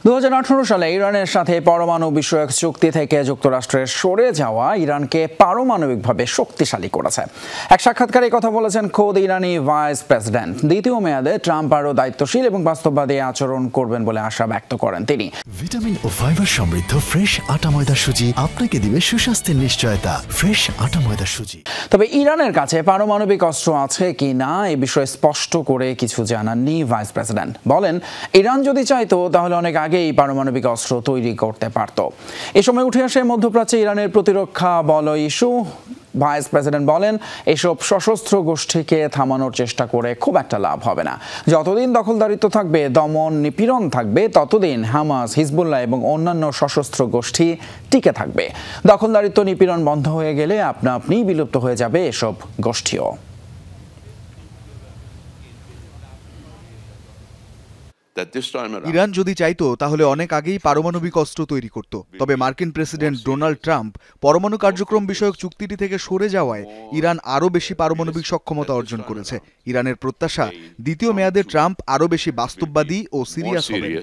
2018 সালে ইরানের সাথে পরমাণু বিষয়ক চুক্তি থেকে যুক্তরাষ্ট্রের সরে যাওয়া ইরানকে পারমাণবিকভাবে শক্তিশালী করেছে। এক সাক্ষাৎকারে কথা বলেছেন খোদ ইরানি ভাইস প্রেসিডেন্ট। দ্বিতীয় মেয়াদে ট্রাম্প আরও দায়িত্বশীল এবং বাস্তববাদী আচরণ করবেন বলে আশা ব্যক্ত করেন তিনি। ভিটামিন ও ফাইবার সমৃদ্ধ ফ্রেশ আটা ময়দা সুজি আপনাকে দিবে সুস্বাস্থ্যের নিশ্চয়তা। ফ্রেশ আটা ময়দা সুজি। তবে ইরানের কাছে পারমাণবিক অস্ত্র আছে কি না এ বিষয়ে স্পষ্ট করে কিছু জানাননি ভাইস প্রেসিডেন্ট। বলেন, ইরান যদি চাইতো তাহলে অনেক আগেই পারমাণবিক অস্ত্র তৈরি করতে পারত। এ সময় উঠে আসে মধ্যপ্রাচ্যে ইরানের প্রতিরক্ষা বল ইস্যু। ভাইস প্রেসিডেন্ট বলেন, এসব সশস্ত্র গোষ্ঠীকে থামানোর চেষ্টা করে খুব একটা লাভ হবে না। যতদিন দখলদারিত্ব থাকবে, দমন নিপীড়ন থাকবে, ততদিন হামাস, হিজবুল্লাহ এবং অন্যান্য সশস্ত্র গোষ্ঠী টিকে থাকবে। দখলদারিত্ব নিপীড়ন বন্ধ হয়ে গেলে আপনা আপনি বিলুপ্ত হয়ে যাবে এসব গোষ্ঠীও। ইরান যদি চাইতো তাহলে অনেক আগেই পারমাণবিক অস্ত্র তৈরি করত। তবে মার্কিন প্রেসিডেন্ট ডোনাল্ড ট্রাম্প পরমাণু কার্যক্রম বিষয়ক চুক্তিটি থেকে সরে যাওয়ায় ইরান আরও বেশি পারমাণবিক সক্ষমতা অর্জন করেছে। ইরানের প্রত্যাশা, দ্বিতীয় মেয়াদে ট্রাম্প আরও বেশি বাস্তববাদী ও সিরিয়াস হবেন।